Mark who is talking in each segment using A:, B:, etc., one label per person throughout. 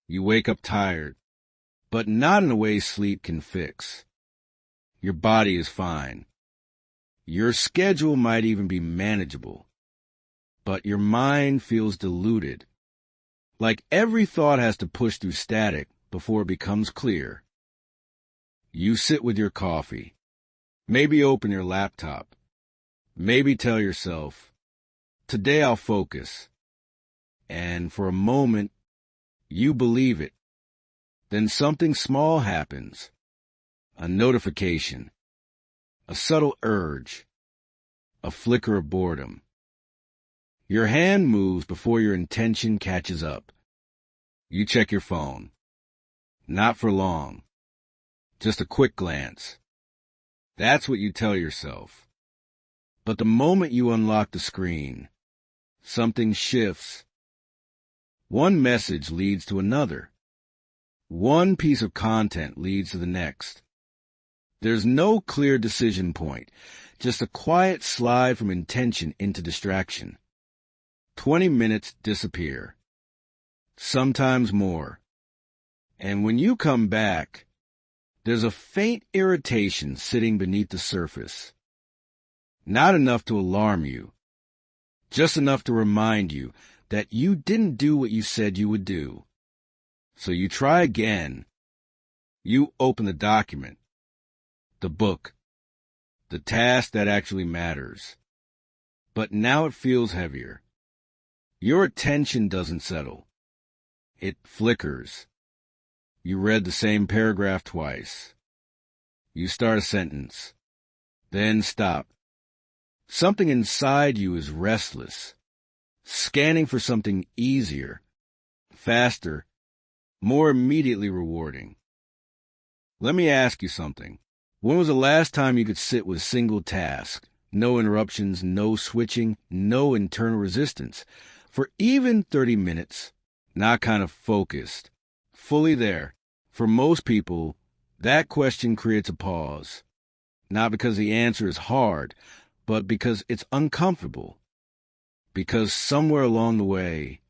A: You wake up tired, but not in a way sleep can fix. Your body is fine. Your schedule might even be manageable, but your mind feels diluted, like every thought has to push through static before it becomes clear. You sit with your coffee, maybe open your laptop, maybe tell yourself, today I'll focus. And for a moment, you believe it. Then something small happens. A notification, a subtle urge, a flicker of boredom. Your hand moves before your intention catches up. You check your phone. Not for long. Just a quick glance. That's what you tell yourself. But the moment you unlock the screen, something shifts. One message leads to another. One piece of content leads to the next. There's no clear decision point, just a quiet slide from intention into distraction. 20 minutes disappear. Sometimes more. And when you come back, there's a faint irritation sitting beneath the surface. Not enough to alarm you, just enough to remind you that you didn't do what you said you would do. So you try again. You open the document, the book, the task that actually matters. But now it feels heavier. Your attention doesn't settle. It flickers. You read the same paragraph twice. You start a sentence, then stop. Something inside you is restless, scanning for something easier, faster, more immediately rewarding. Let me ask you something. When was the last time you could sit with a single task? No interruptions, no switching, no internal resistance. For even 30 minutes, not kind of focused, fully there. For most people, that question creates a pause. Not because the answer is hard, but because it's uncomfortable. Because somewhere along the way,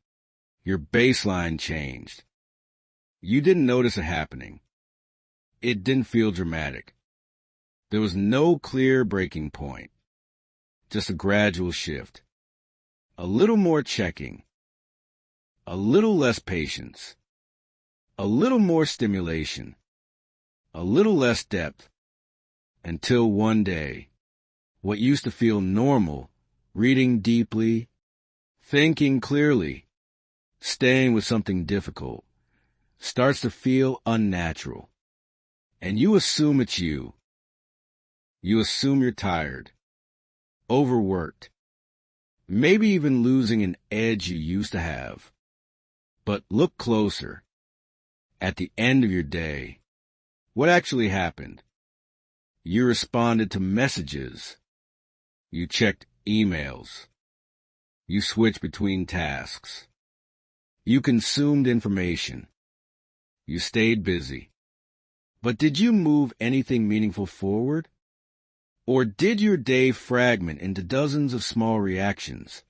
A: your baseline changed. You didn't notice it happening. It didn't feel dramatic. There was no clear breaking point. Just a gradual shift. A little more checking. A little less patience. A little more stimulation. A little less depth. Until one day, what used to feel normal, reading deeply, thinking clearly, staying with something difficult, starts to feel unnatural. And you assume it's you. You assume you're tired, overworked, maybe even losing an edge you used to have. But look closer. At the end of your day, what actually happened? You responded to messages. You checked emails. You switched between tasks. You consumed information. You stayed busy. But did you move anything meaningful forward? Or did your day fragment into dozens of small reactions?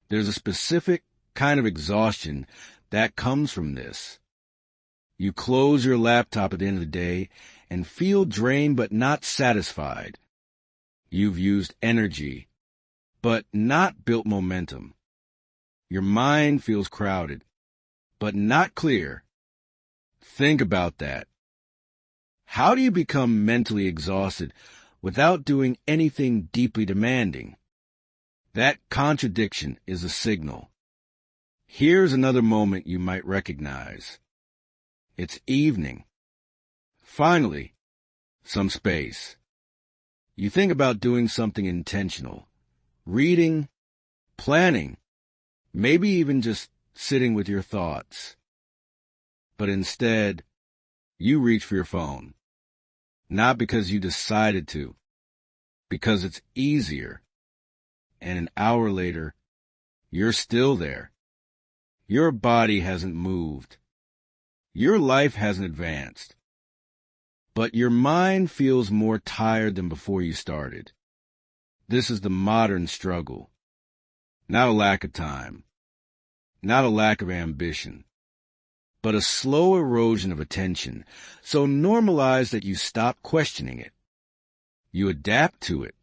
A: There's a specific kind of exhaustion that comes from this. You close your laptop at the end of the day and feel drained but not satisfied. You've used energy, but not built momentum. Your mind feels crowded, but not clear. Think about that. How do you become mentally exhausted without doing anything deeply demanding? That contradiction is a signal. Here's another moment you might recognize. It's evening. Finally, some space. You think about doing something intentional, reading, planning, maybe even just sitting with your thoughts. But instead, you reach for your phone. Not because you decided to, because it's easier. And an hour later, you're still there. Your body hasn't moved. Your life hasn't advanced. But your mind feels more tired than before you started. This is the modern struggle. Not a lack of time. Not a lack of ambition. but a slow erosion of attention, so normalized that you stop questioning it. You adapt to it.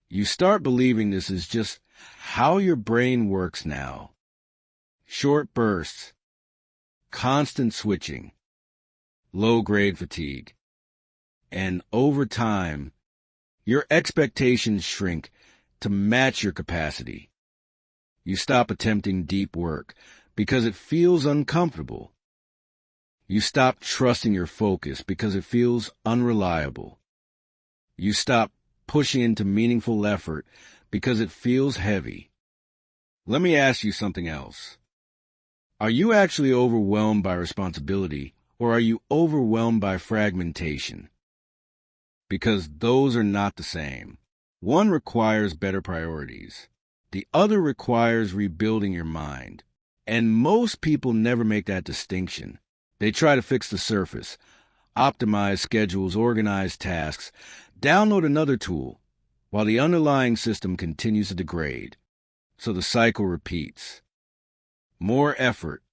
A: You start believing this is just how your brain works now. Short bursts, constant switching, low-grade fatigue. And over time, your expectations shrink to match your capacity. You stop attempting deep work because it feels uncomfortable. You stop trusting your focus because it feels unreliable. You stop pushing into meaningful effort because it feels heavy. Let me ask you something else. Are you actually overwhelmed by responsibility, or are you overwhelmed by fragmentation? Because those are not the same. One requires better priorities. The other requires rebuilding your mind. And most people never make that distinction. They try to fix the surface, optimize schedules, organize tasks, download another tool, while the underlying system continues to degrade. So the cycle repeats. More effort,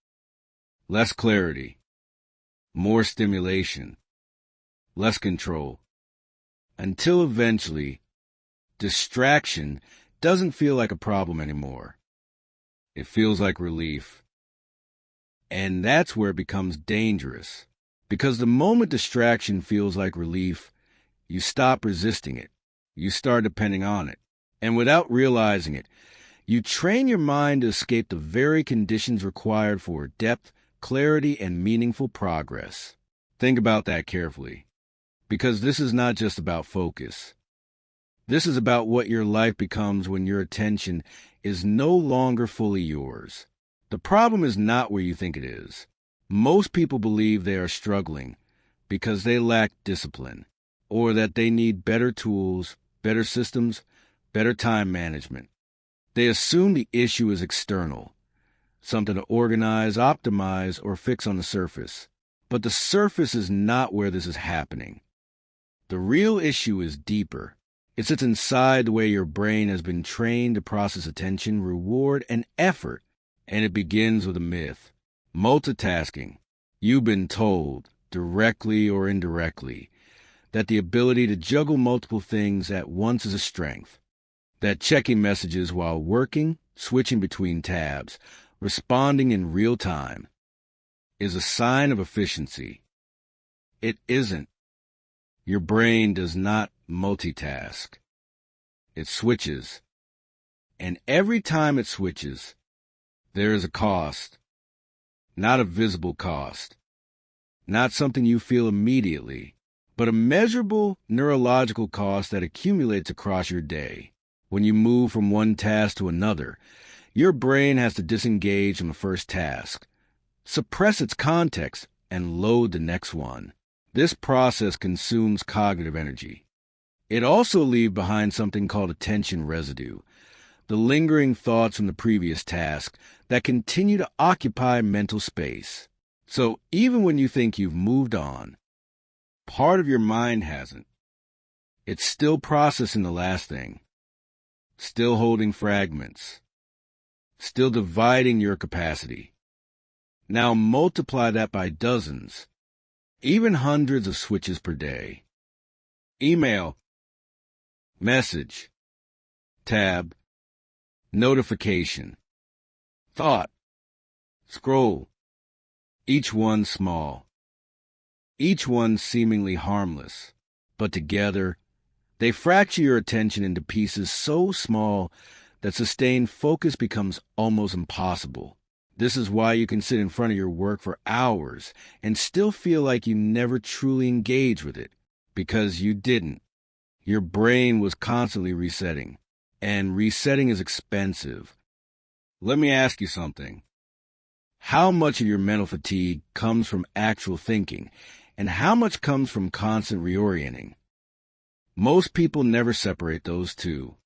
A: less clarity, more stimulation, less control, until eventually, distraction doesn't feel like a problem anymore. It feels like relief. And that's where it becomes dangerous. Because the moment distraction feels like relief, you stop resisting it. You start depending on it. And without realizing it, you train your mind to escape the very conditions required for depth, clarity, and meaningful progress. Think about that carefully. Because this is not just about focus. This is about what your life becomes when your attention is no longer fully yours. The problem is not where you think it is. Most people believe they are struggling because they lack discipline, or that they need better tools, better systems, better time management. They assume the issue is external, something to organize, optimize, or fix on the surface. But the surface is not where this is happening. The real issue is deeper. It sits inside the way your brain has been trained to process attention, reward, and effort. And it begins with a myth. Multitasking. You've been told, directly or indirectly, that the ability to juggle multiple things at once is a strength. That checking messages while working, switching between tabs, responding in real time, is a sign of efficiency. It isn't. Your brain does not multitask. It switches. And every time it switches, there is a cost. Not a visible cost. Not something you feel immediately, but a measurable neurological cost that accumulates across your day. When you move from one task to another, your brain has to disengage from the first task, suppress its context, and load the next one. This process consumes cognitive energy. It also leaves behind something called attention residue, the lingering thoughts from the previous task that continue to occupy mental space. So even when you think you've moved on, part of your mind hasn't. It's still processing the last thing, still holding fragments, still dividing your capacity. Now multiply that by dozens, even hundreds of switches per day. Email, message, tab, notification, thought, scroll, each one small, each one seemingly harmless, but together they fracture your attention into pieces so small that sustained focus becomes almost impossible. This is why you can sit in front of your work for hours and still feel like you never truly engaged with it, because you didn't. Your brain was constantly resetting, and resetting is expensive. Let me ask you something. How much of your mental fatigue comes from actual thinking, and how much comes from constant reorienting? Most people never separate those two.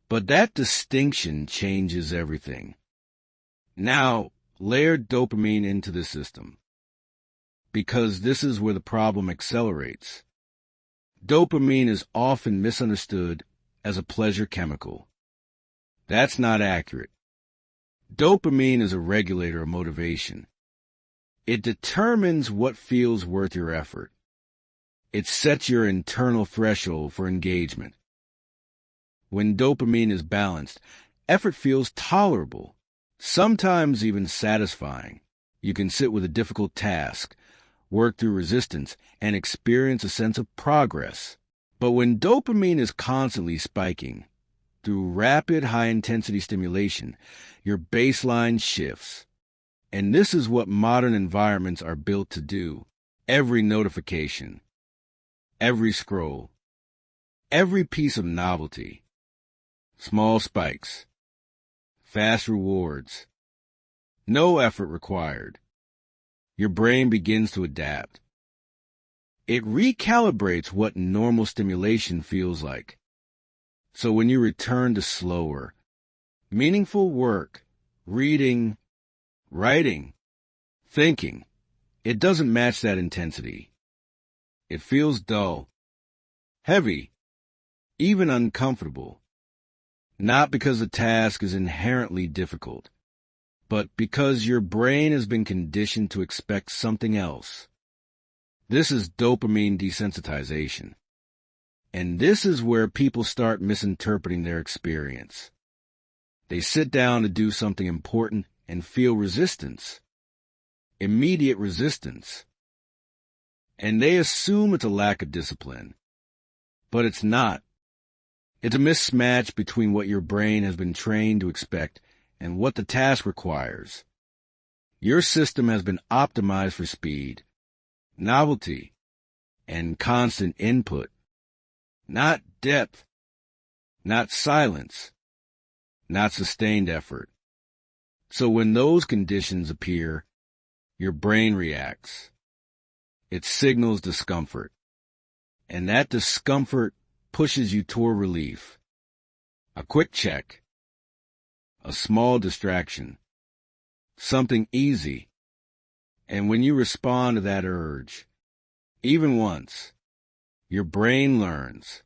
A: But that distinction changes everything. Now, layer dopamine into the system, because this is where the problem accelerates. Dopamine is often misunderstood as a pleasure chemical. That's not accurate. Dopamine is a regulator of motivation. It determines what feels worth your effort. It sets your internal threshold for engagement. When dopamine is balanced, effort feels tolerable, sometimes even satisfying. You can sit with a difficult task, work through resistance, and experience a sense of progress. But when dopamine is constantly spiking, through rapid high-intensity stimulation, your baseline shifts. And this is what modern environments are built to do. Every notification, every scroll, every piece of novelty, small spikes, fast rewards, no effort required. Your brain begins to adapt. It recalibrates what normal stimulation feels like. So when you return to slower, meaningful work, reading, writing, thinking, it doesn't match that intensity. It feels dull, heavy, even uncomfortable. Not because the task is inherently difficult, but because your brain has been conditioned to expect something else. This is dopamine desensitization. And this is where people start misinterpreting their experience. They sit down to do something important and feel resistance, immediate resistance. And they assume it's a lack of discipline. But it's not. It's a mismatch between what your brain has been trained to expect and what the task requires. Your system has been optimized for speed, novelty, and constant input. Not depth, not silence, not sustained effort. So when those conditions appear, your brain reacts. It signals discomfort. And that discomfort pushes you toward relief. A quick check, a small distraction, something easy. And when you respond to that urge, even once, your brain learns.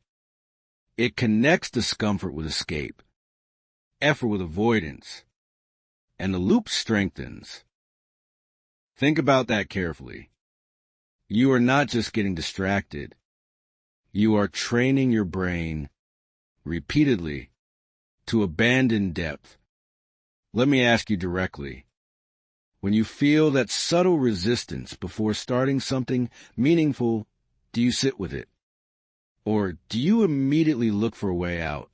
A: It connects discomfort with escape, effort with avoidance, and the loop strengthens. Think about that carefully. You are not just getting distracted. You are training your brain repeatedly to abandon depth. Let me ask you directly. When you feel that subtle resistance before starting something meaningful, do you sit with it? Or do you immediately look for a way out?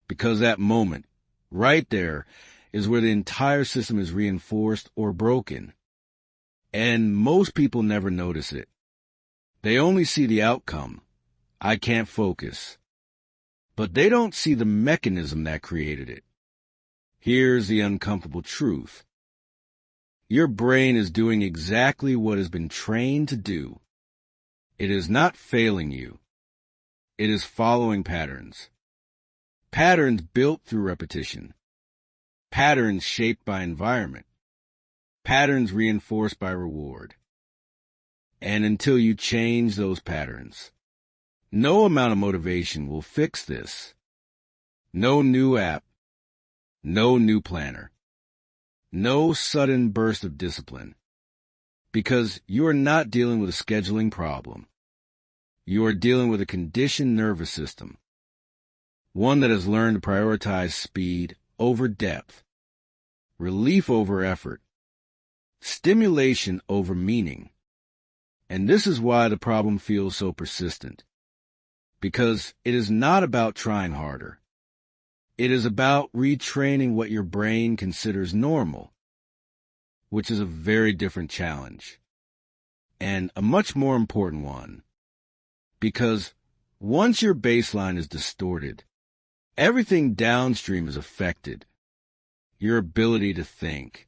A: Because that moment, right there, is where the entire system is reinforced or broken. And most people never notice it. They only see the outcome. I can't focus. But they don't see the mechanism that created it. Here's the uncomfortable truth. Your brain is doing exactly what it's been trained to do. It is not failing you. It is following patterns. Patterns built through repetition. Patterns shaped by environment. Patterns reinforced by reward. And until you change those patterns, no amount of motivation will fix this. No new app. No new planner. No sudden burst of discipline. Because you are not dealing with a scheduling problem. You are dealing with a conditioned nervous system. One that has learned to prioritize speed over depth. Relief over effort. Stimulation over meaning. And this is why the problem feels so persistent. Because it is not about trying harder. It is about retraining what your brain considers normal, which is a very different challenge, and a much more important one. Because once your baseline is distorted, everything downstream is affected. Your ability to think,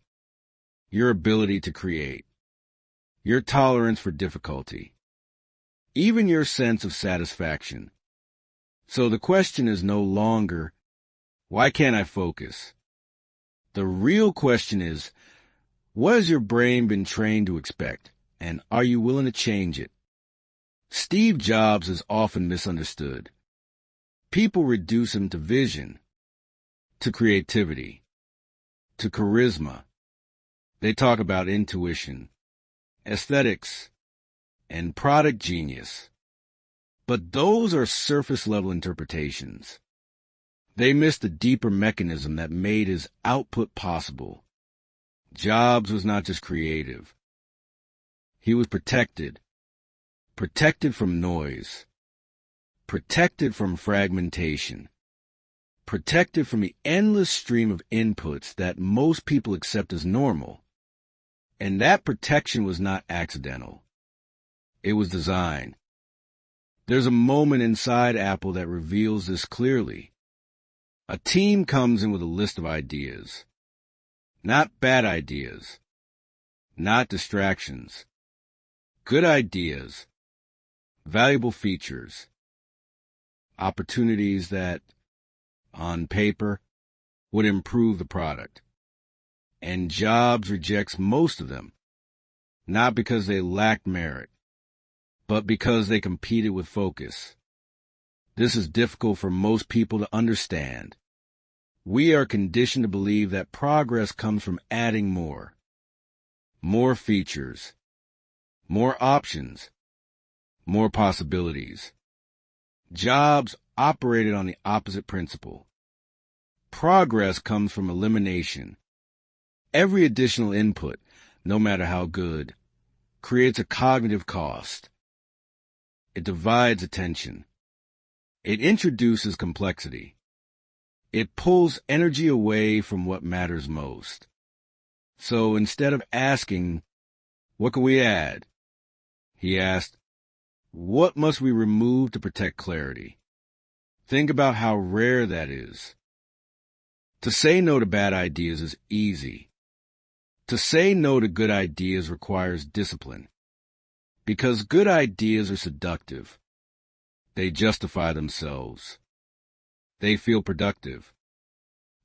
A: your ability to create, your tolerance for difficulty, even your sense of satisfaction. So the question is no longer, why can't I focus? The real question is, what has your brain been trained to expect, and are you willing to change it? Steve Jobs is often misunderstood. People reduce him to vision, to creativity, to charisma. They talk about intuition, aesthetics, and product genius. But those are surface-level interpretations. They miss the deeper mechanism that made his output possible. Jobs was not just creative. He was protected. Protected from noise. Protected from fragmentation. Protected from the endless stream of inputs that most people accept as normal. And that protection was not accidental. It was designed. There's a moment inside Apple that reveals this clearly. A team comes in with a list of ideas. Not bad ideas. Not distractions. Good ideas. Valuable features. Opportunities that, on paper, would improve the product. And Jobs rejects most of them, not because they lacked merit, but because they competed with focus. This is difficult for most people to understand. We are conditioned to believe that progress comes from adding more. More features. More options. More possibilities. Jobs operated on the opposite principle. Progress comes from elimination. Every additional input, no matter how good, creates a cognitive cost. It divides attention. It introduces complexity. It pulls energy away from what matters most. So instead of asking, "What can we add?" he asked, "What must we remove to protect clarity?" Think about how rare that is. To say no to bad ideas is easy. To say no to good ideas requires discipline. Because good ideas are seductive. They justify themselves. They feel productive.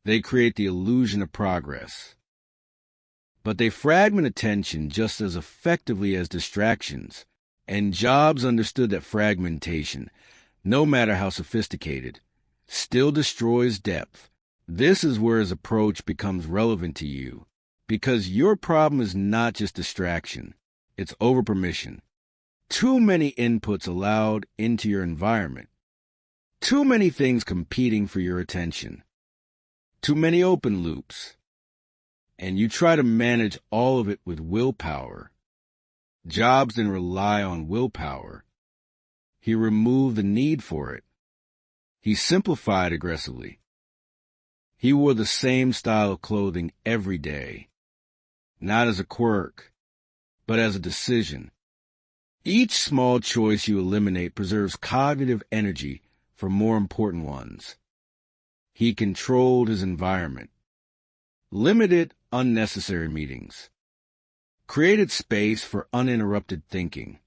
A: They create the illusion of progress. But they fragment attention just as effectively as distractions. And Jobs understood that fragmentation, no matter how sophisticated, still destroys depth. This is where his approach becomes relevant to you. Because your problem is not just distraction, it's overpermission. Too many inputs allowed into your environment. Too many things competing for your attention. Too many open loops. And you try to manage all of it with willpower. Jobs didn't rely on willpower. He removed the need for it. He simplified aggressively. He wore the same style of clothing every day. Not as a quirk, but as a decision. Each small choice you eliminate preserves cognitive energy for more important ones. He controlled his environment, limited unnecessary meetings, created space for uninterrupted thinking.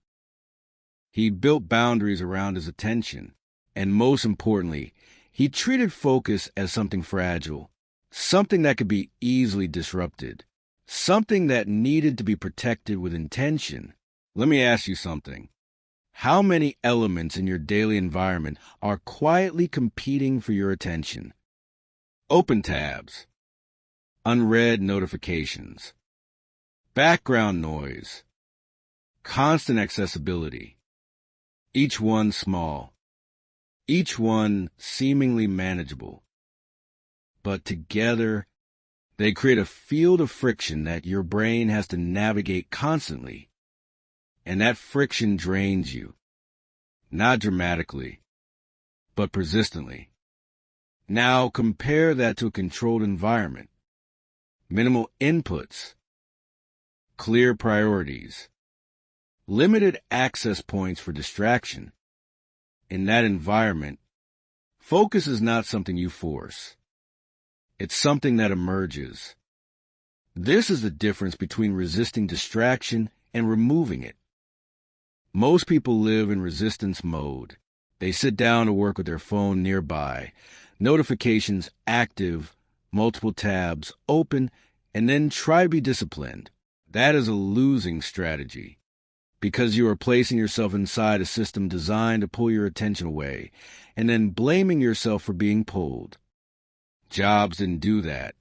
A: He built boundaries around his attention, and most importantly, he treated focus as something fragile, something that could be easily disrupted. Something that needed to be protected with intention. Let me ask you something. How many elements in your daily environment are quietly competing for your attention? Open tabs. Unread notifications. Background noise. Constant accessibility. Each one small. Each one seemingly manageable. But together, they create a field of friction that your brain has to navigate constantly. And that friction drains you. Not dramatically, but persistently. Now compare that to a controlled environment. Minimal inputs. Clear priorities. Limited access points for distraction. In that environment, focus is not something you force. It's something that emerges. This is the difference between resisting distraction and removing it. Most people live in resistance mode. They sit down to work with their phone nearby, notifications active, multiple tabs open, and then try to be disciplined. That is a losing strategy because you are placing yourself inside a system designed to pull your attention away and then blaming yourself for being pulled. Jobs didn't do that.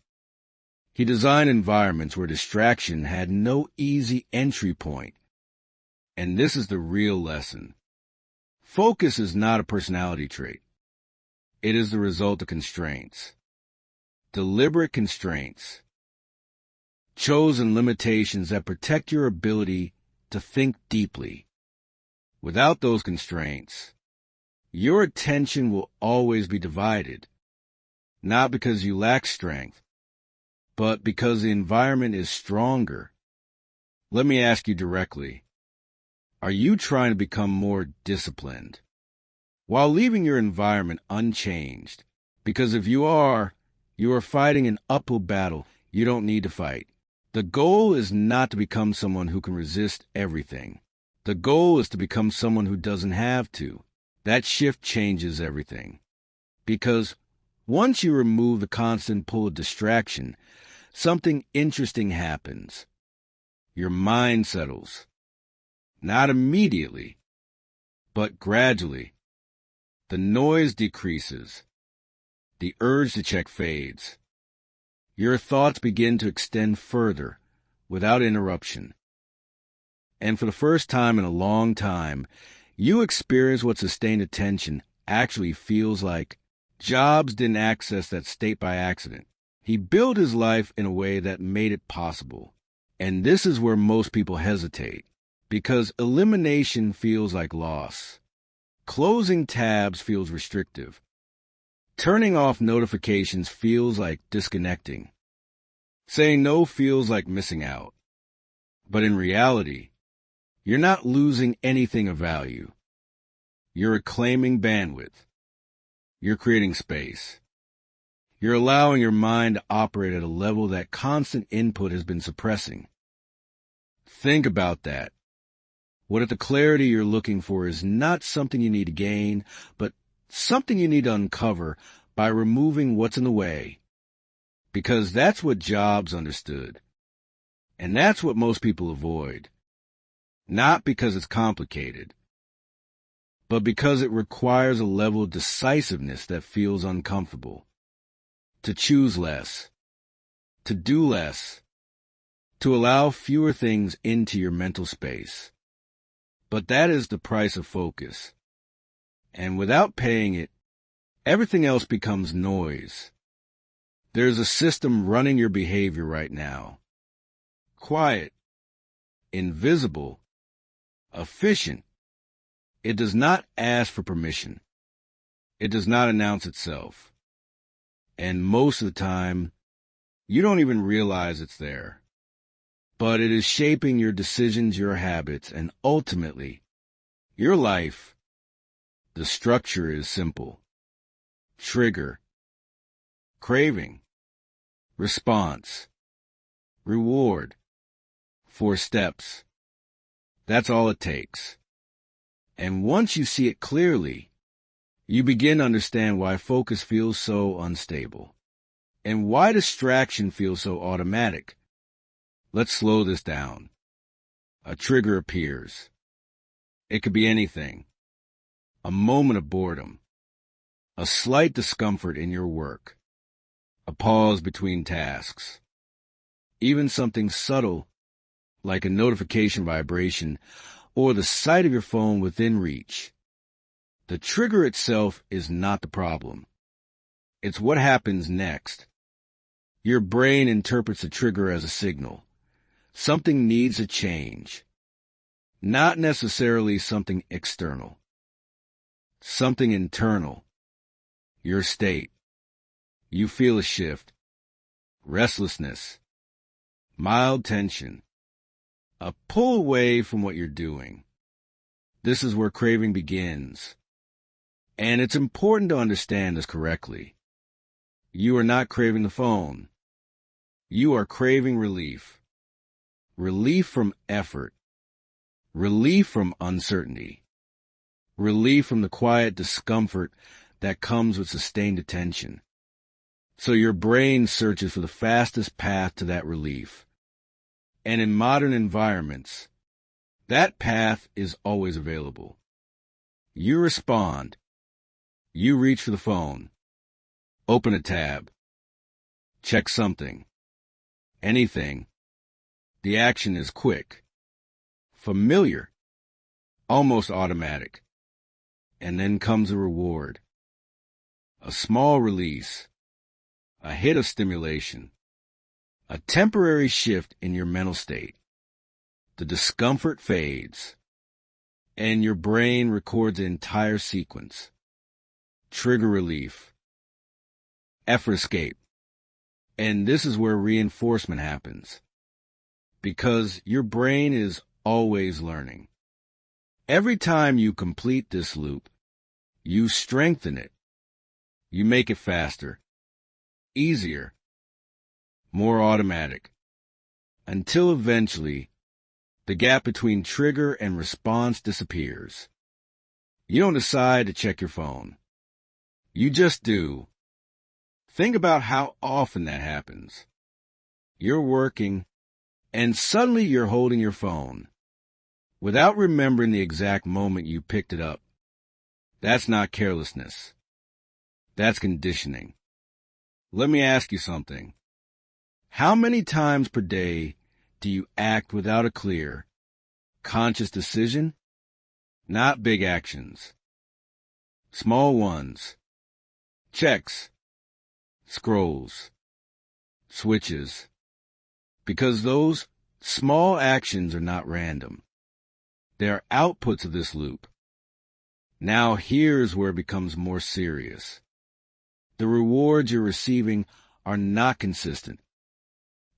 A: He designed environments where distraction had no easy entry point. And this is the real lesson. Focus is not a personality trait. It is the result of constraints. Deliberate constraints. Chosen limitations that protect your ability to think deeply. Without those constraints, your attention will always be divided, not because you lack strength, but because the environment is stronger. Let me ask you directly, are you trying to become more disciplined while leaving your environment unchanged? Because if you are fighting an uphill battle you don't need to fight. The goal is not to become someone who can resist everything. The goal is to become someone who doesn't have to. That shift changes everything. Because once you remove the constant pull of distraction, something interesting happens. Your mind settles. Not immediately, but gradually. The noise decreases. The urge to check fades. Your thoughts begin to extend further without interruption. And for the first time in a long time, you experience what sustained attention actually feels like. Jobs didn't access that state by accident. He built his life in a way that made it possible. And this is where most people hesitate, because elimination feels like loss. Closing tabs feels restrictive. Turning off notifications feels like disconnecting. Saying no feels like missing out. But in reality, you're not losing anything of value. You're reclaiming bandwidth. You're creating space. You're allowing your mind to operate at a level that constant input has been suppressing. Think about that. What if the clarity you're looking for is not something you need to gain, but something you need to uncover by removing what's in the way? Because that's what Jobs understood. And that's what most people avoid. Not because it's complicated, but because it requires a level of decisiveness that feels uncomfortable. To choose less, to do less, to allow fewer things into your mental space. But that is the price of focus. And without paying it, everything else becomes noise. There's a system running your behavior right now. Quiet, invisible, efficient. It does not ask for permission. It does not announce itself. And most of the time, you don't even realize it's there. But it is shaping your decisions, your habits, and ultimately, your life. The structure is simple. Trigger. Craving. Response. Reward. 4 steps. That's all it takes. And once you see it clearly, you begin to understand why focus feels so unstable, and why distraction feels so automatic. Let's slow this down. A trigger appears. It could be anything. A moment of boredom. A slight discomfort in your work. A pause between tasks. Even something subtle, like a notification vibration, or the sight of your phone within reach. The trigger itself is not the problem. It's what happens next. Your brain interprets the trigger as a signal. Something needs a change. Not necessarily something external. Something internal. Your state. You feel a shift. Restlessness. Mild tension. A pull away from what you're doing. This is where craving begins. And it's important to understand this correctly. You are not craving the phone. You are craving relief. Relief from effort. Relief from uncertainty. Relief from the quiet discomfort that comes with sustained attention. So your brain searches for the fastest path to that relief. And in modern environments, that path is always available. You respond. You reach for the phone. Open a tab. Check something. Anything. The action is quick. Familiar. almost automatic. And then comes a reward, a small release, a hit of stimulation, a temporary shift in your mental state. The discomfort fades, and your brain records the entire sequence. Trigger relief, effort escape. And this is where reinforcement happens, because your brain is always learning. Every time you complete this loop, you strengthen it. You make it faster, easier, more automatic, until eventually the gap between trigger and response disappears. You don't decide to check your phone. You just do. Think about how often that happens. You're working, and suddenly you're holding your phone, without remembering the exact moment you picked it up. That's not carelessness. That's conditioning. Let me ask you something. How many times per day do you act without a clear, conscious decision? Not big actions. Small ones. Checks. Scrolls. Switches. Because those small actions are not random. They're outputs of this loop. Now here's where it becomes more serious. The rewards you're receiving are not consistent.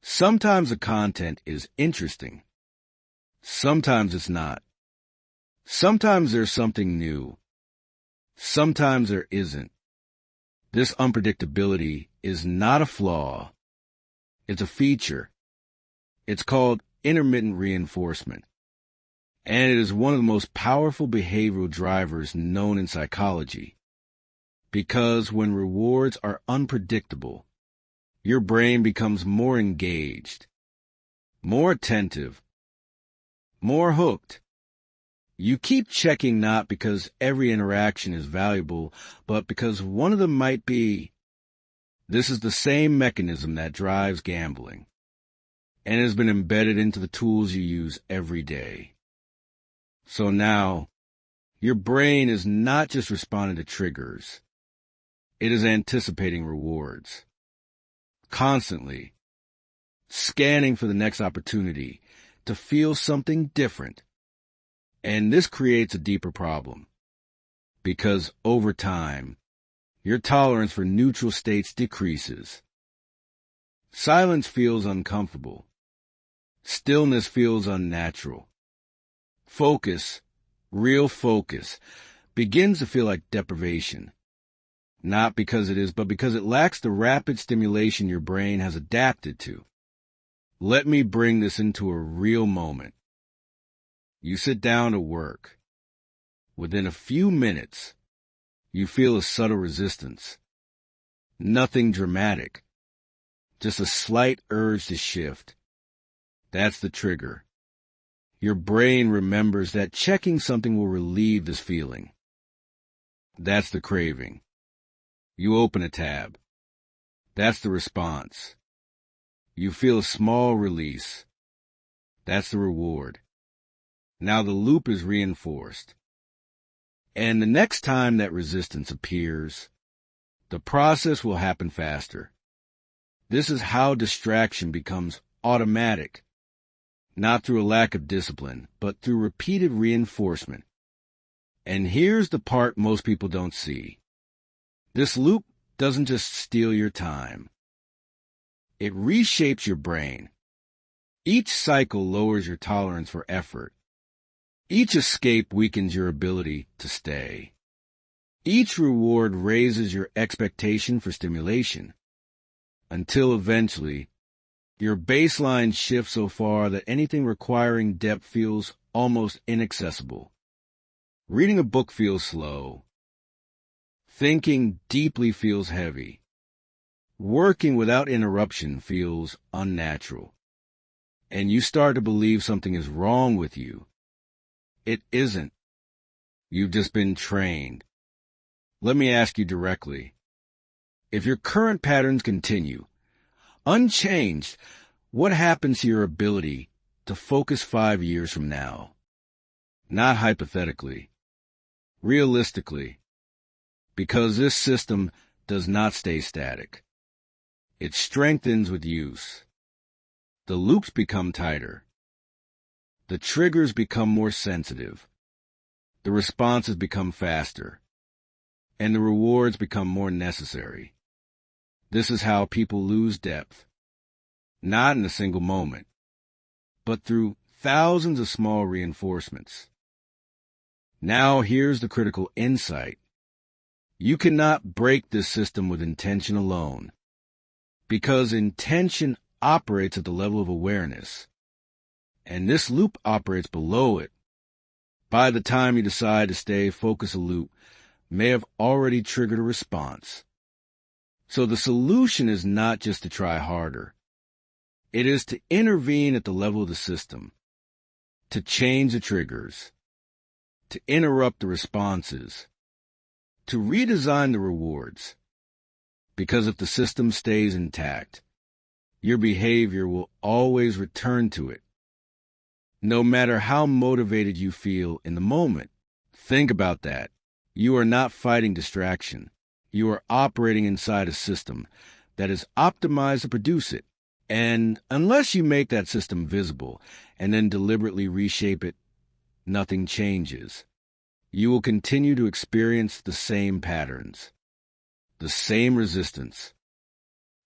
A: Sometimes the content is interesting. Sometimes it's not. Sometimes there's something new. Sometimes there isn't. This unpredictability is not a flaw. It's a feature. It's called intermittent reinforcement. And it is one of the most powerful behavioral drivers known in psychology. Because when rewards are unpredictable, your brain becomes more engaged, more attentive, more hooked. You keep checking not because every interaction is valuable, but because one of them might be. This is the same mechanism that drives gambling, and has been embedded into the tools you use every day. So now, your brain is not just responding to triggers. It is anticipating rewards. Constantly. Scanning for the next opportunity to feel something different. And this creates a deeper problem. Because over time, your tolerance for neutral states decreases. Silence feels uncomfortable. Stillness feels unnatural. Focus, real focus, begins to feel like deprivation. Not because it is, but because it lacks the rapid stimulation your brain has adapted to. Let me bring this into a real moment. You sit down to work. Within a few minutes, you feel a subtle resistance. Nothing dramatic. Just a slight urge to shift. That's the trigger. Your brain remembers that checking something will relieve this feeling. That's the craving. You open a tab. That's the response. You feel a small release. That's the reward. Now the loop is reinforced. And the next time that resistance appears, the process will happen faster. This is how distraction becomes automatic, not through a lack of discipline, but through repeated reinforcement. And here's the part most people don't see. This loop doesn't just steal your time. It reshapes your brain. Each cycle lowers your tolerance for effort. Each escape weakens your ability to stay. Each reward raises your expectation for stimulation, until eventually, your baseline shifts so far that anything requiring depth feels almost inaccessible. Reading a book feels slow. Thinking deeply feels heavy. Working without interruption feels unnatural. And you start to believe something is wrong with you. It isn't. You've just been trained. Let me ask you directly. If your current patterns continue, unchanged, what happens to your ability to focus 5 years from now? not hypothetically, realistically, because this system does not stay static. It strengthens with use. The loops become tighter. The triggers become more sensitive. The responses become faster. And the rewards become more necessary. This is how people lose depth. Not in a single moment, but through thousands of small reinforcements. Now here's the critical insight. You cannot break this system with intention alone, because intention operates at the level of awareness, and this loop operates below it. By the time you decide to stay focused, a loop may have already triggered a response. So the solution is not just to try harder. It is to intervene at the level of the system, to change the triggers, to interrupt the responses, to redesign the rewards. Because if the system stays intact, your behavior will always return to it. No matter how motivated you feel in the moment, think about that. You are not fighting distraction. You are operating inside a system that is optimized to produce it. And unless you make that system visible and then deliberately reshape it, nothing changes. You will continue to experience the same patterns, the same resistance,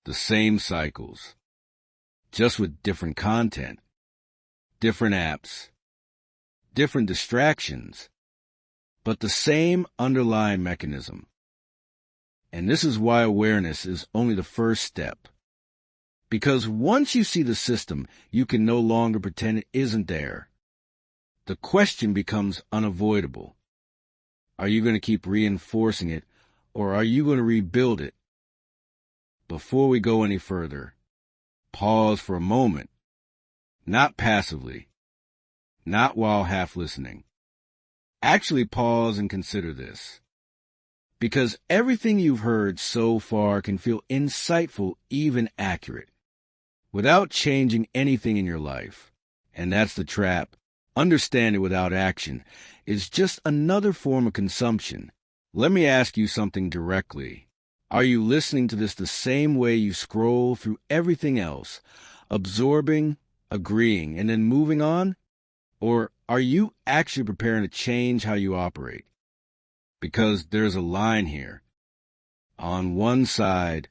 A: the same cycles, just with different content, different apps, different distractions, but the same underlying mechanism. And this is why awareness is only the first step. Because once you see the system, you can no longer pretend it isn't there. The question becomes unavoidable. Are you going to keep reinforcing it, or are you going to rebuild it? Before we go any further, pause for a moment. Not passively, not while half listening. Actually pause and consider this. Because everything you've heard so far can feel insightful, even accurate, without changing anything in your life. And that's the trap. Understanding without action is just another form of consumption. Let me ask you something directly. Are you listening to this the same way you scroll through everything else, absorbing, agreeing, and then moving on? Or are you actually preparing to change how you operate? Because there's a line here. On one side,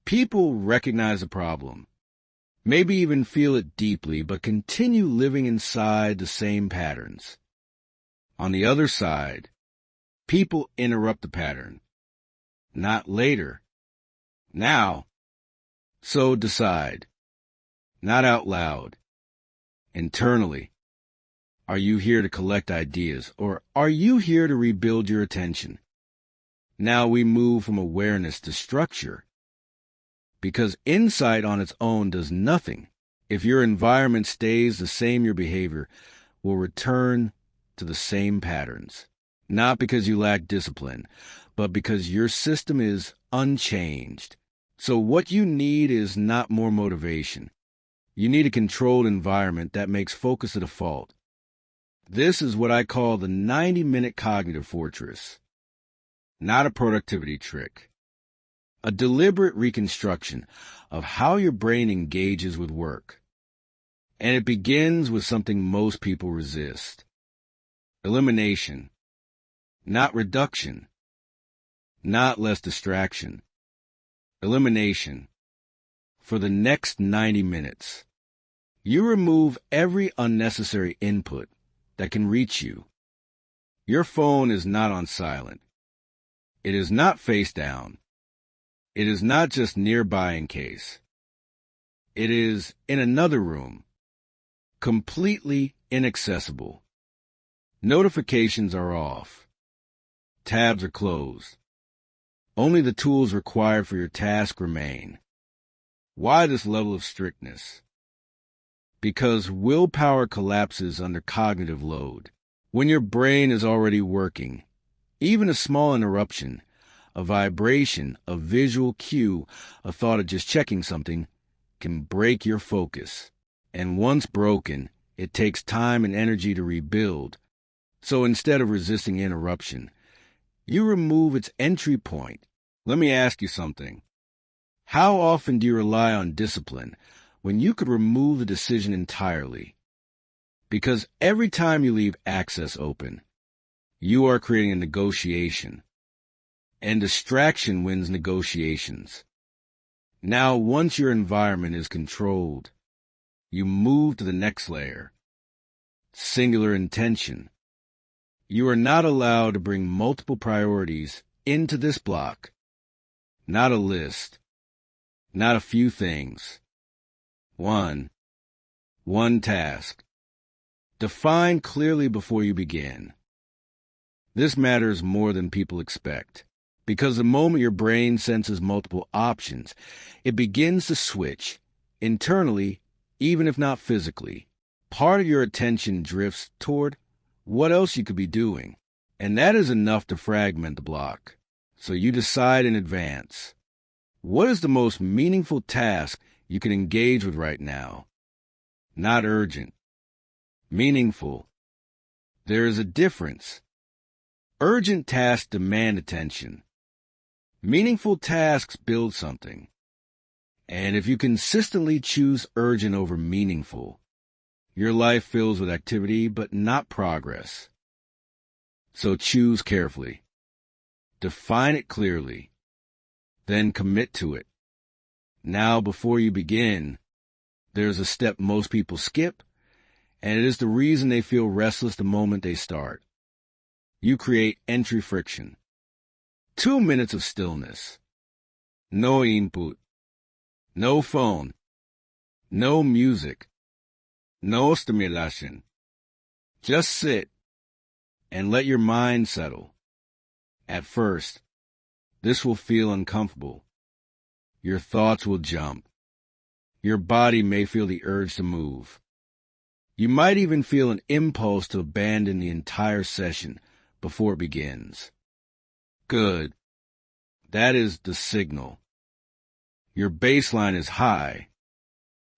A: people recognize the problem, maybe even feel it deeply, but continue living inside the same patterns. On the other side, people interrupt the pattern. Not later. Now. So decide. Not out loud. Internally. Are you here to collect ideas, or are you here to rebuild your attention? Now we move from awareness to structure. Because insight on its own does nothing. If your environment stays the same, your behavior will return to the same patterns. Not because you lack discipline, but because your system is unchanged. So what you need is not more motivation. You need a controlled environment that makes focus a default. This is what I call the 90-minute cognitive fortress. Not a productivity trick. A deliberate reconstruction of how your brain engages with work. And it begins with something most people resist. Elimination. Not reduction. Not less distraction. Elimination. For the next 90 minutes, you remove every unnecessary input that can reach you. Your phone is not on silent. It is not face down. It is not just nearby in case. It is in another room, completely inaccessible. Notifications are off. Tabs are closed. Only the tools required for your task remain. Why this level of strictness? Because willpower collapses under cognitive load. When your brain is already working, even a small interruption, a vibration, a visual cue, a thought of just checking something, can break your focus. And once broken, it takes time and energy to rebuild. So instead of resisting interruption, you remove its entry point. Let me ask you something. How often do you rely on discipline when you could remove the decision entirely? Because every time you leave access open, you are creating a negotiation. And distraction wins negotiations. Now, once your environment is controlled, you move to the next layer. Singular intention. You are not allowed to bring multiple priorities into this block. Not a list. Not a few things. One task. Define clearly before you begin. This matters more than people expect, because the moment your brain senses multiple options, it begins to switch, internally, even if not physically. Part of your attention drifts toward what else you could be doing, and that is enough to fragment the block. So you decide in advance, what is the most meaningful task you can engage with right now? Not urgent. Meaningful. There is a difference. Urgent tasks demand attention. Meaningful tasks build something. And if you consistently choose urgent over meaningful, your life fills with activity but not progress. So choose carefully. Define it clearly. Then commit to it. Now, before you begin, there's a step most people skip, and it is the reason they feel restless the moment they start. You create entry friction. 2 minutes of stillness. No input. No phone. No music. No stimulation. Just sit and let your mind settle. At first, this will feel uncomfortable. Your thoughts will jump. Your body may feel the urge to move. You might even feel an impulse to abandon the entire session before it begins. Good. That is the signal. Your baseline is high.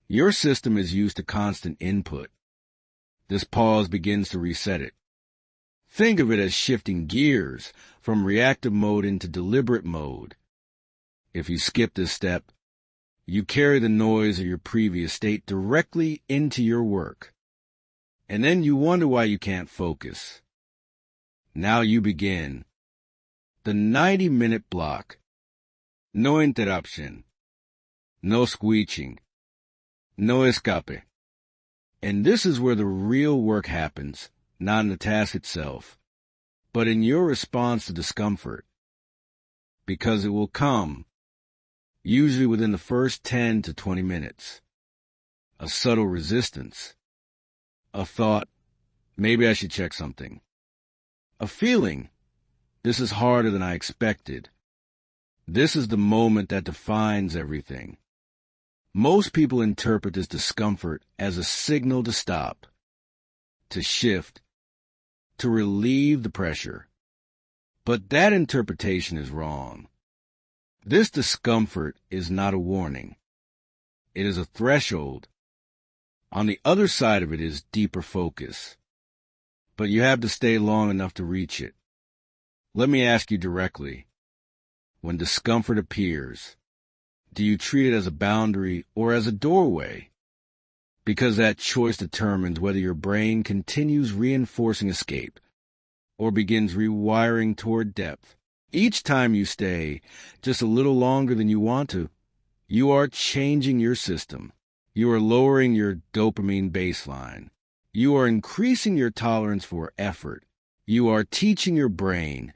A: Your system is used to constant input. This pause begins to reset it. Think of it as shifting gears from reactive mode into deliberate mode. If you skip this step, you carry the noise of your previous state directly into your work. And then you wonder why you can't focus. Now you begin. The 90-minute block. No interruption. No squeeching. No escape. And this is where the real work happens, not in the task itself, but in your response to discomfort. Because it will come, usually within the first 10 to 20 minutes. A subtle resistance. A thought, maybe I should check something. A feeling, this is harder than I expected. This is the moment that defines everything. Most people interpret this discomfort as a signal to stop, to shift, to relieve the pressure. But that interpretation is wrong. This discomfort is not a warning. It is a threshold. On the other side of it is deeper focus. But you have to stay long enough to reach it. Let me ask you directly. When discomfort appears, do you treat it as a boundary or as a doorway? Because that choice determines whether your brain continues reinforcing escape or begins rewiring toward depth. Each time you stay just a little longer than you want to, you are changing your system. You are lowering your dopamine baseline. You are increasing your tolerance for effort. You are teaching your brain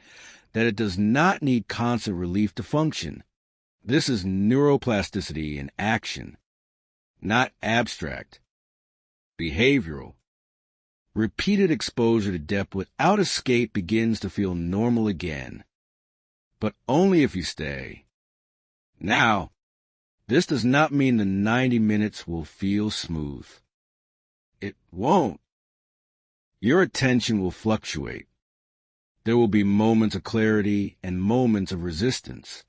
A: that it does not need constant relief to function. This is neuroplasticity in action, not abstract, behavioral. Repeated exposure to depth without escape begins to feel normal again, but only if you stay. Now, this does not mean the 90 minutes will feel smooth. It won't. Your attention will fluctuate. There will be moments of clarity and moments of resistance.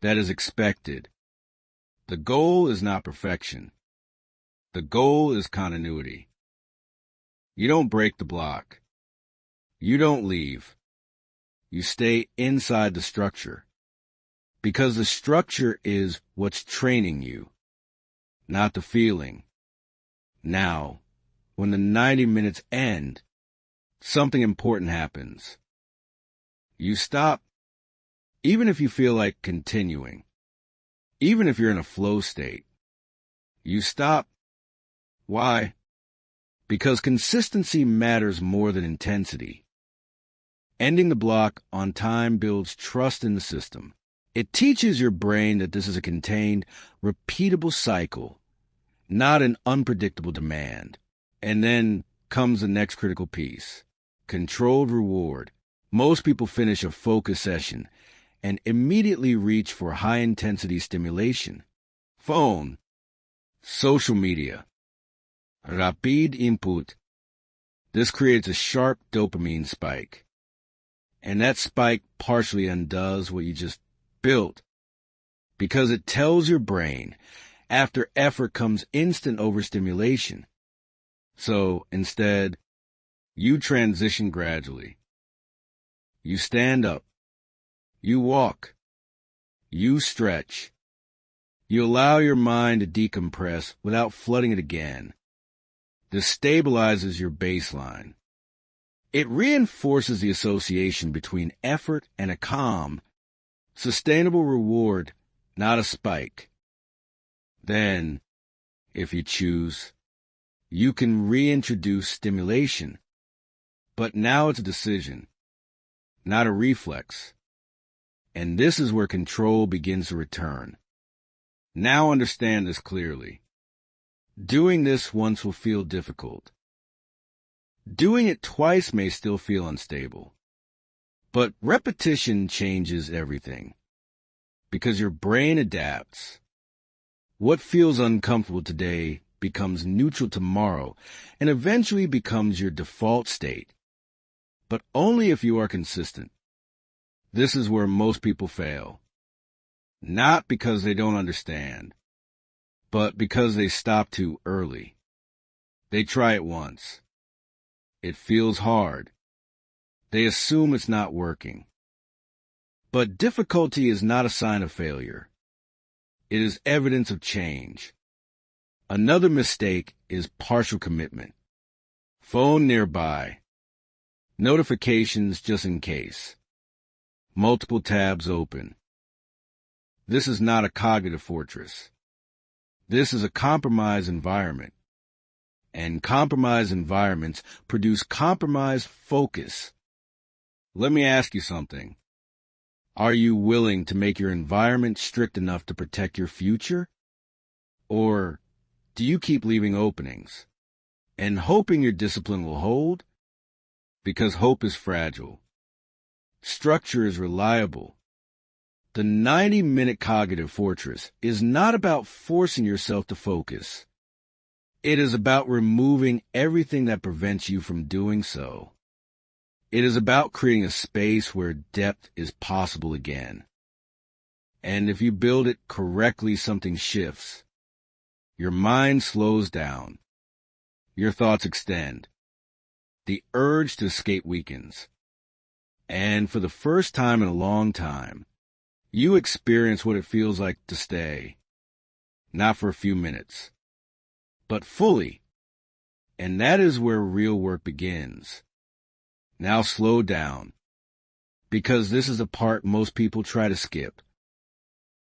A: That is expected. The goal is not perfection. The goal is continuity. You don't break the block. You don't leave. You stay inside the structure. Because the structure is what's training you, not the feeling. Now, when the 90 minutes end, something important happens. You stop, even if you feel like continuing, even if you're in a flow state. You stop. Why? Because consistency matters more than intensity. Ending the block on time builds trust in the system. It teaches your brain that this is a contained, repeatable cycle, not an unpredictable demand. And then comes the next critical piece: controlled reward. Most people finish a focus session and immediately reach for high-intensity stimulation. Phone, social media, rapid input. This creates a sharp dopamine spike. And that spike partially undoes what you just built, because it tells your brain after effort comes instant overstimulation. So instead, you transition gradually. You stand up. You walk. You stretch. You allow your mind to decompress without flooding it again. This stabilizes your baseline. It reinforces the association between effort and a calm, sustainable reward, not a spike. Then, if you choose, you can reintroduce stimulation. But now it's a decision, not a reflex. And this is where control begins to return. Now understand this clearly. Doing this once will feel difficult. Doing it twice may still feel unstable. But repetition changes everything, because your brain adapts. What feels uncomfortable today becomes neutral tomorrow and eventually becomes your default state. But only if you are consistent. This is where most people fail. Not because they don't understand, but because they stop too early. They try it once. It feels hard. They assume it's not working. But difficulty is not a sign of failure. It is evidence of change. Another mistake is partial commitment. Phone nearby. Notifications just in case. Multiple tabs open. This is not a cognitive fortress. This is a compromised environment. And compromised environments produce compromised focus. Let me ask you something. Are you willing to make your environment strict enough to protect your future? Or do you keep leaving openings and hoping your discipline will hold? Because hope is fragile. Structure is reliable. The 90-minute cognitive fortress is not about forcing yourself to focus. It is about removing everything that prevents you from doing so. It is about creating a space where depth is possible again. And if you build it correctly, something shifts. Your mind slows down. Your thoughts extend. The urge to escape weakens. And for the first time in a long time, you experience what it feels like to stay. Not for a few minutes, but fully. And that is where real work begins. Now slow down, because this is the part most people try to skip.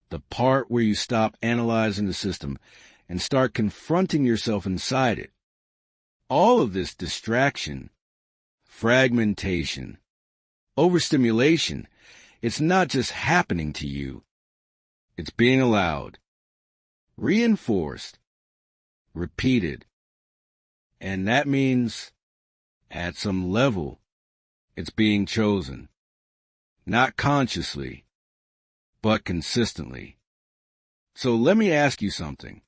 A: The part where you stop analyzing the system and start confronting yourself inside it. All of this distraction, fragmentation, overstimulation, it's not just happening to you. It's being allowed, reinforced, repeated. And that means, at some level, it's being chosen. Not consciously, but consistently. So let me ask you something.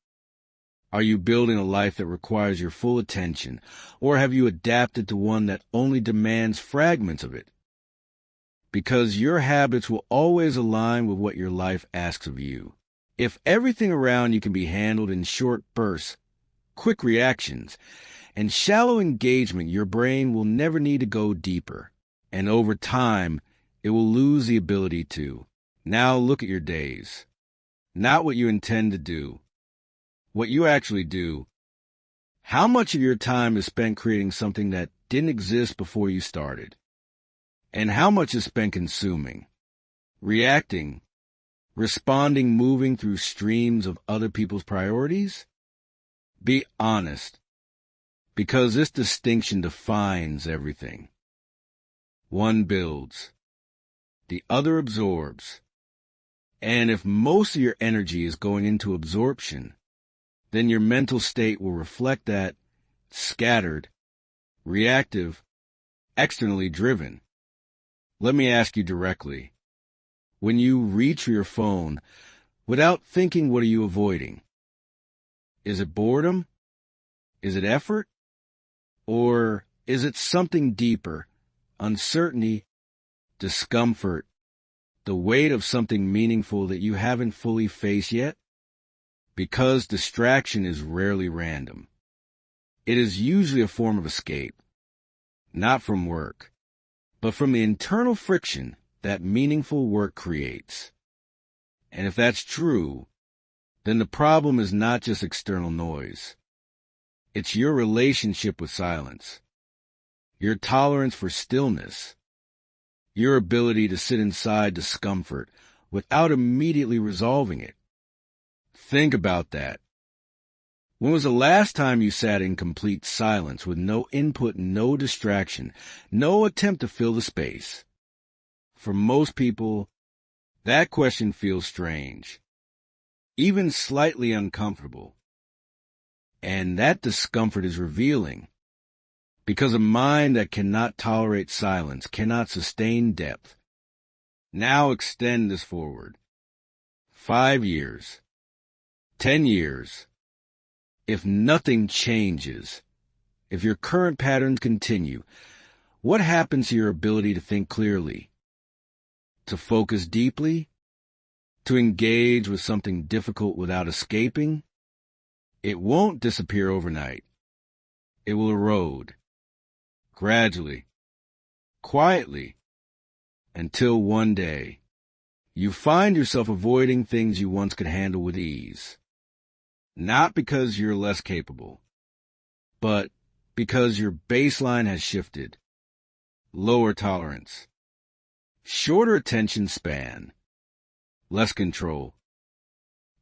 A: Are you building a life that requires your full attention, or have you adapted to one that only demands fragments of it? Because your habits will always align with what your life asks of you. If everything around you can be handled in short bursts, quick reactions, and shallow engagement, your brain will never need to go deeper. And over time, it will lose the ability to. Now look at your days. Not what you intend to do. What you actually do. How much of your time is spent creating something that didn't exist before you started? And how much is spent consuming, reacting, responding, moving through streams of other people's priorities? Be honest, because this distinction defines everything. One builds, the other absorbs. And if most of your energy is going into absorption, then your mental state will reflect that scattered, reactive, externally driven. Let me ask you directly. When you reach for your phone, without thinking, what are you avoiding? Is it boredom? Is it effort? Or is it something deeper, uncertainty, discomfort, the weight of something meaningful that you haven't fully faced yet? Because distraction is rarely random. It is usually a form of escape, not from work, but from the internal friction that meaningful work creates. And if that's true, then the problem is not just external noise. It's your relationship with silence, your tolerance for stillness, your ability to sit inside discomfort without immediately resolving it. Think about that. When was the last time you sat in complete silence with no input, no distraction, no attempt to fill the space? For most people, that question feels strange, even slightly uncomfortable. And that discomfort is revealing, because a mind that cannot tolerate silence cannot sustain depth. Now extend this forward. 5 years, 10 years. If nothing changes, if your current patterns continue, what happens to your ability to think clearly, to focus deeply, to engage with something difficult without escaping? It won't disappear overnight. It will erode, gradually, quietly, until one day you find yourself avoiding things you once could handle with ease. Not because you're less capable, but because your baseline has shifted. Lower tolerance, shorter attention span, less control.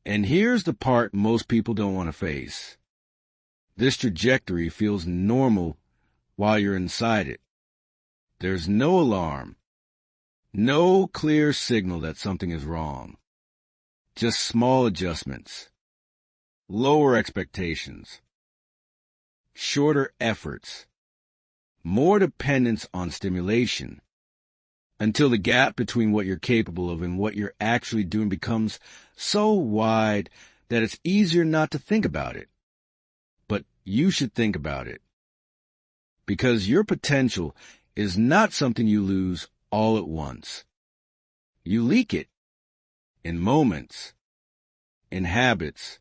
A: And here's the part most people don't want to face. This trajectory feels normal while you're inside it. There's no alarm, no clear signal that something is wrong. Just small adjustments, lower expectations, shorter efforts, more dependence on stimulation, until the gap between what you're capable of and what you're actually doing becomes so wide that it's easier not to think about it. But you should think about it. Because your potential is not something you lose all at once. You leak it in moments, in habits,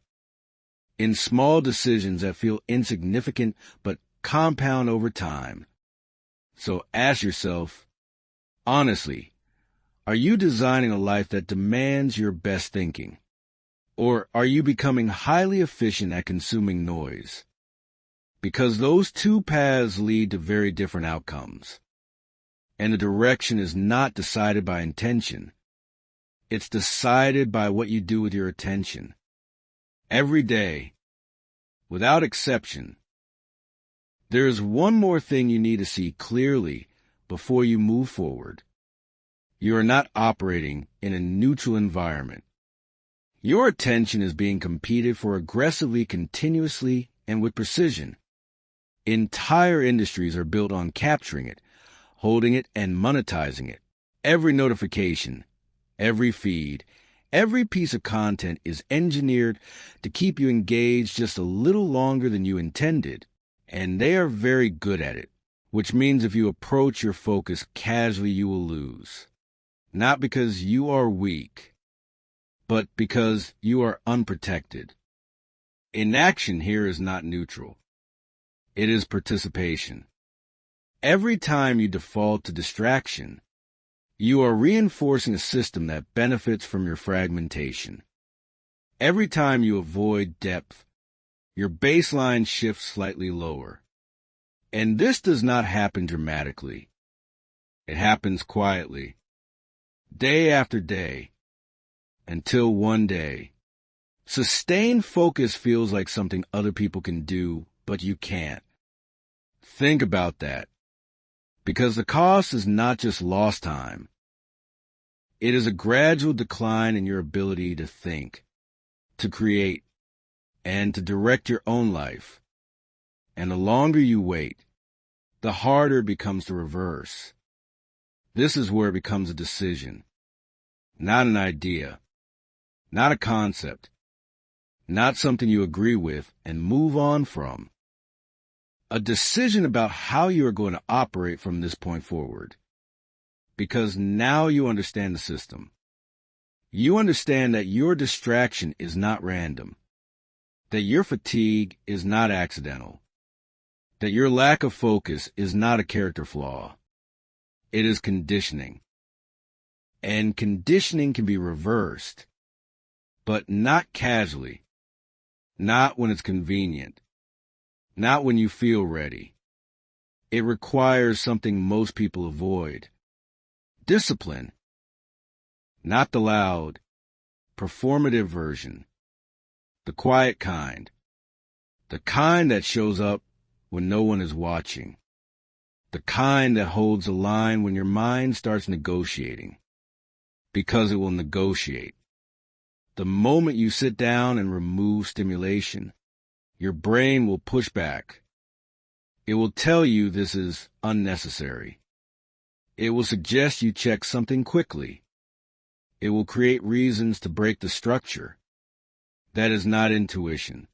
A: in small decisions that feel insignificant but compound over time. So ask yourself, honestly, are you designing a life that demands your best thinking? Or are you becoming highly efficient at consuming noise? Because those two paths lead to very different outcomes. And the direction is not decided by intention. It's decided by what you do with your attention. Every day, without exception. There's one more thing you need to see clearly before you move forward. You are not operating in a neutral environment. Your attention is being competed for aggressively, continuously, and with precision. Entire industries are built on capturing it, holding it, and monetizing it. Every notification, every feed, every piece of content is engineered to keep you engaged just a little longer than you intended. And they are very good at it, which means if you approach your focus casually, you will lose. Not because you are weak, but because you are unprotected. Inaction here is not neutral. It is participation. Every time you default to distraction, you are reinforcing a system that benefits from your fragmentation. Every time you avoid depth, your baseline shifts slightly lower. And this does not happen dramatically. It happens quietly, day after day, until one day, sustained focus feels like something other people can do, but you can't. Think about that, because the cost is not just lost time. It is a gradual decline in your ability to think, to create, and to direct your own life. And the longer you wait, the harder it becomes to reverse. This is where it becomes a decision, not an idea, not a concept, not something you agree with and move on from. A decision about how you are going to operate from this point forward. Because now you understand the system. You understand that your distraction is not random, that your fatigue is not accidental, that your lack of focus is not a character flaw. It is conditioning. And conditioning can be reversed, but not casually, not when it's convenient, not when you feel ready. It requires something most people avoid. Discipline. Not the loud, performative version. The quiet kind. The kind that shows up when no one is watching. The kind that holds the line when your mind starts negotiating. Because it will negotiate. The moment you sit down and remove stimulation, your brain will push back. It will tell you this is unnecessary. It will suggest you check something quickly. It will create reasons to break the structure. That is not intuition.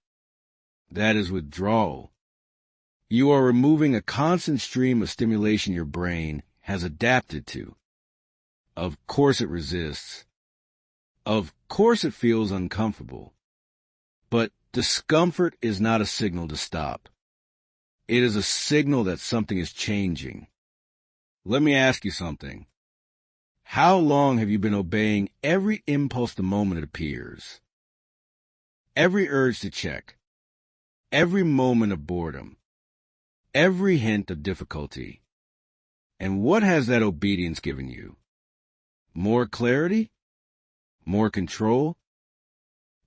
A: That is withdrawal. You are removing a constant stream of stimulation your brain has adapted to. Of course it resists. Of course it feels uncomfortable. But discomfort is not a signal to stop. It is a signal that something is changing. Let me ask you something. How long have you been obeying every impulse the moment it appears? Every urge to check, every moment of boredom, every hint of difficulty. And what has that obedience given you? More clarity? More control?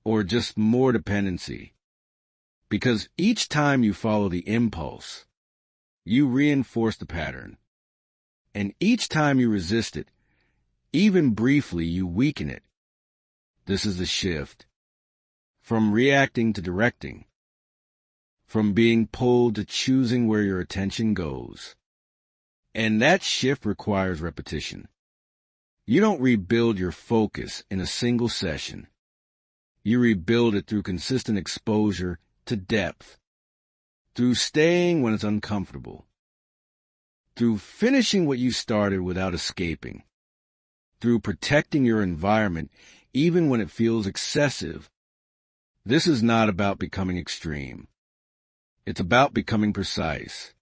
A: Or just more dependency? Because each time you follow the impulse, you reinforce the pattern. And each time you resist it, even briefly, you weaken it. This is the shift. From reacting to directing. From being pulled to choosing where your attention goes. And that shift requires repetition. You don't rebuild your focus in a single session. You rebuild it through consistent exposure to depth. Through staying when it's uncomfortable. Through finishing what you started without escaping. Through protecting your environment even when it feels excessive. This is not about becoming extreme. It's about becoming precise.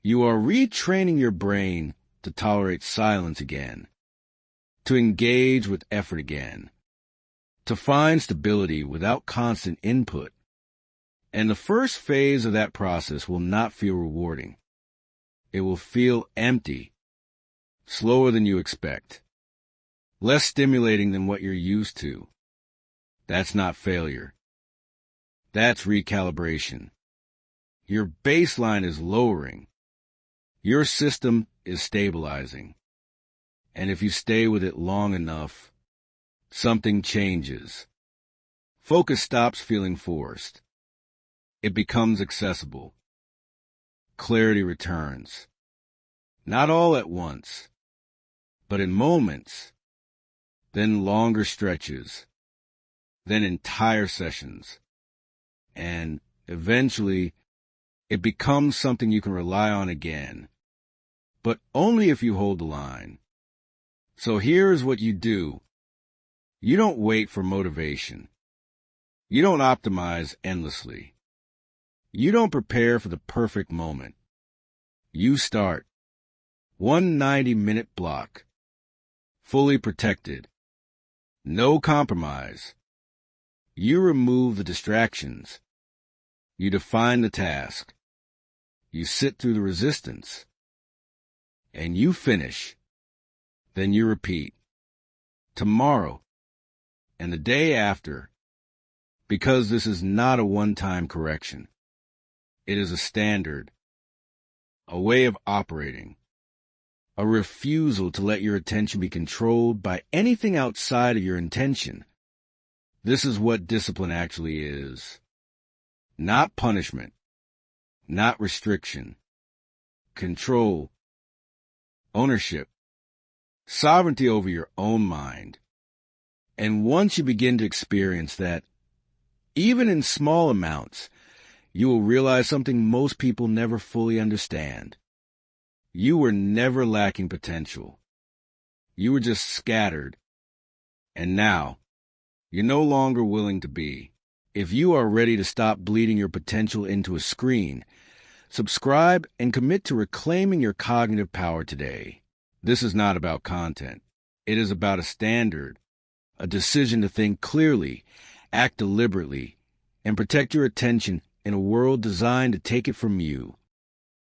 A: You are retraining your brain to tolerate silence again, to engage with effort again, to find stability without constant input. And the first phase of that process will not feel rewarding. It will feel empty, slower than you expect, less stimulating than what you're used to. That's not failure. That's recalibration. Your baseline is lowering. Your system is stabilizing. And if you stay with it long enough, something changes. Focus stops feeling forced. It becomes accessible. Clarity returns. Not all at once, but in moments, then longer stretches, then entire sessions, and eventually it becomes something you can rely on again, but only if you hold the line. So here's what you do. You don't wait for motivation. You don't optimize endlessly. You don't prepare for the perfect moment. You start. 1 90-minute block. Fully protected. No compromise. You remove the distractions. You define the task. You sit through the resistance. And you finish. Then you repeat. Tomorrow. And the day after. Because this is not a one-time correction. It is a standard. A way of operating. A refusal to let your attention be controlled by anything outside of your intention. This is what discipline actually is. Not punishment. Not restriction. Control. Ownership. Sovereignty over your own mind. And once you begin to experience that, even in small amounts, you will realize something most people never fully understand. You were never lacking potential. You were just scattered. And now, you're no longer willing to be. If you are ready to stop bleeding your potential into a screen, subscribe and commit to reclaiming your cognitive power today. This is not about content. It is about a standard, a decision to think clearly, act deliberately, and protect your attention in a world designed to take it from you.